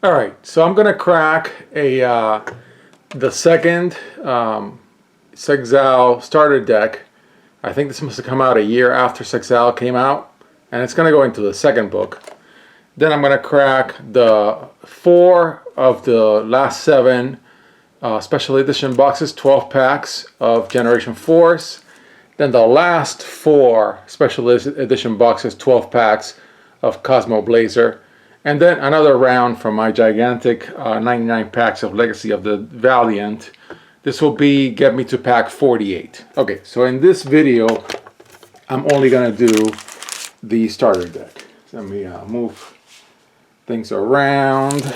All right, so I'm gonna crack the second Zexal starter deck. I think this must have come out a year after Zexal came out, and it's gonna go into the second book. Then I'm gonna crack the 4 of the last 7 special edition boxes, 12 packs of Generation Force. Then the last 4 special edition boxes, 12 packs of Cosmo Blazer. And then another round from my gigantic 99 packs of Legacy of the Valiant. This will get me to pack 48. Okay, so in this video, I'm only gonna do the starter deck. So let me move things around.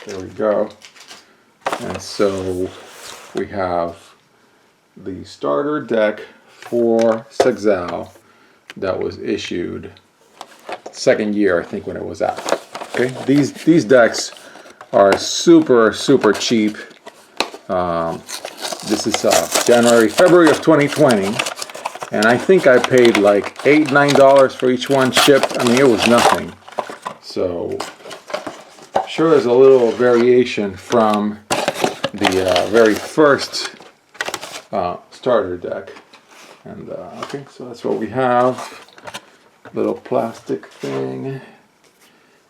There we go. And so we have the starter deck for Zexal that was issued second year, I think, when it was out. Okay, these decks are super cheap. This is February of 2020, and I think I paid like $8-9 for each one shipped. I mean, it was nothing. So sure, there's a little variation from the very first starter deck. And okay, so that's what we have. Little plastic thing,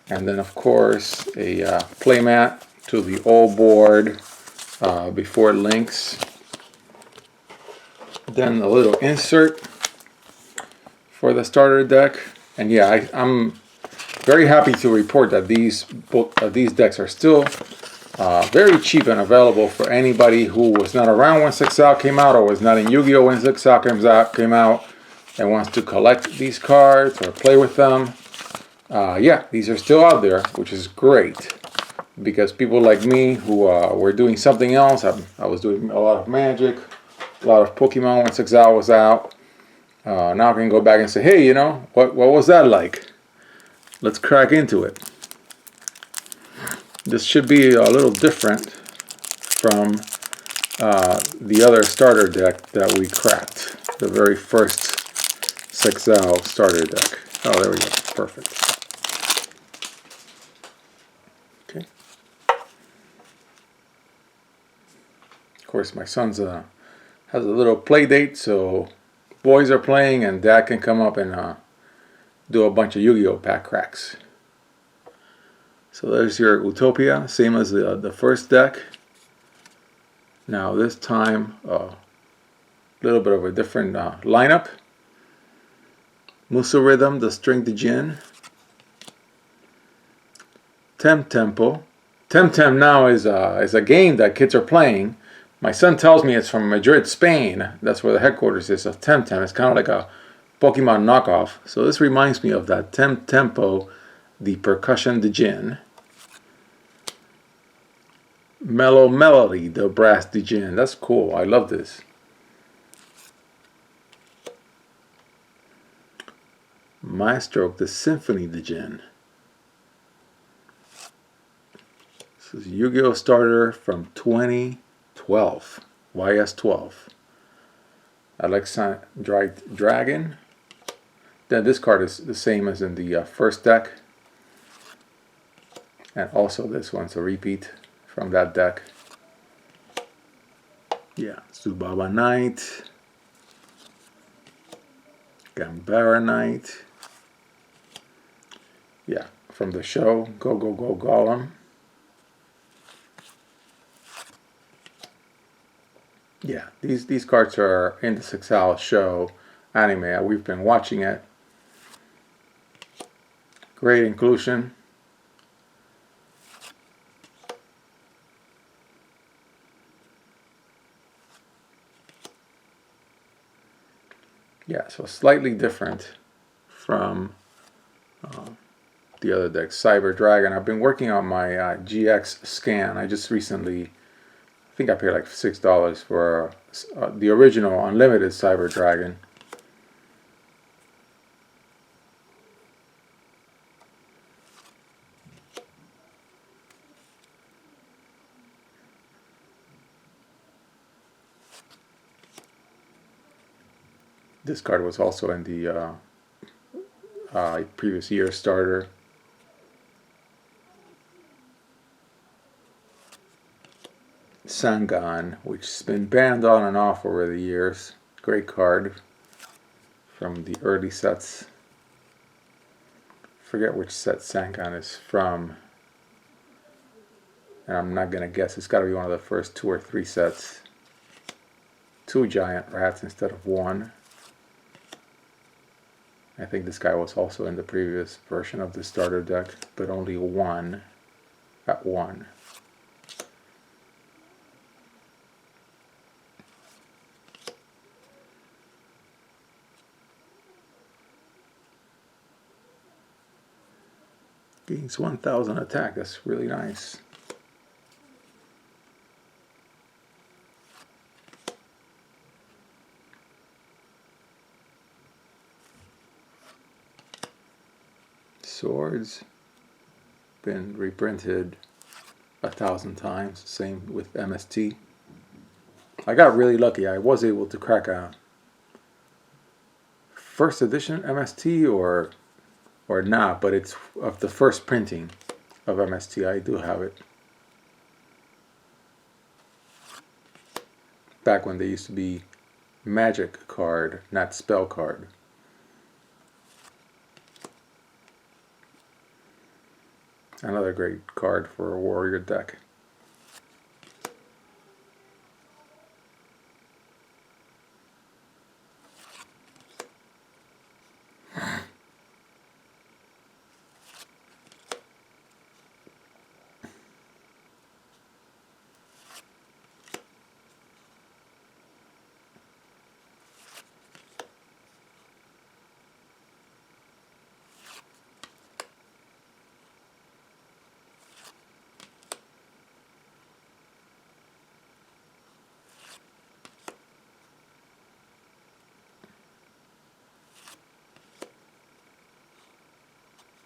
and then of course a playmat to the old board before it links. Then a little insert for the starter deck, and yeah, I'm very happy to report that these decks are still very cheap and available for anybody who was not around when Zexal came out or was not in Yu-Gi-Oh when Zexal came out and wants to collect these cards or play with them. Yeah, these are still out there, which is great, because people like me who were doing something else, I was doing a lot of Magic, a lot of Pokemon when Zexal was out. Now I can go back and say, hey, you know, what was that like? Let's crack into it. This should be a little different from the other starter deck that we cracked, the very first Zexal starter deck. Oh, there we go. Perfect. Okay. Of course, my son's has a little play date, so boys are playing, and Dad can come up and do a bunch of Yu-Gi-Oh pack cracks. So there's your Utopia, same as the first deck. Now this time, a little bit of a different lineup. Musa Rhythm, the String Dijin. Tempo. Temtem now is a game that kids are playing. My son tells me it's from Madrid, Spain. That's where the headquarters is of Temtem. It's kind of like a Pokemon knockoff. So this reminds me of that Tempo, the Percussion Dijin. Mellow Melody, the Brass Dijin. That's cool. I love this. Maestro, the Symphony Dijin. This is Yu-Gi-Oh starter from 2012, YS12. Alexandrite Dragon. Then this card is the same as in the first deck, and also this one's a repeat from that deck. Yeah, Subaba Knight, Gambara Knight. Yeah, from the show, Go Go Go Golem. Yeah, these cards are in the Zexal show anime. We've been watching it. Great inclusion. Yeah, so slightly different from the other deck, Cyber Dragon. I've been working on my GX scan. I just recently, I think I paid like $6 for the original Unlimited Cyber Dragon. This card was also in the previous year starter. Sangan, which has been banned on and off over the years. Great card from the early sets. Forget which set Sangan is from. And I'm not going to guess. It's got to be one of the first 2 or 3 sets. 2 giant rats instead of 1. I think this guy was also in the previous version of the starter deck, but only 1 at 1. Gains 1000 attack. That's really nice. Swords. Been reprinted 1,000 times. Same with MST. I got really lucky. I was able to crack a first edition MST or not, but it's of the first printing of MST. I do have it. Back when they used to be magic card, not spell card. Another great card for a warrior deck.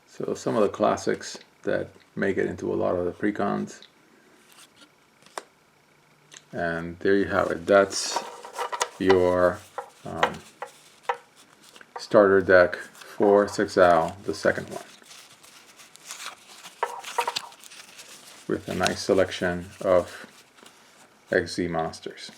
So some of the classics that make it into a lot of the precons. And there you have it. That's your starter deck for Zexal, the second one. With a nice selection of XZ monsters.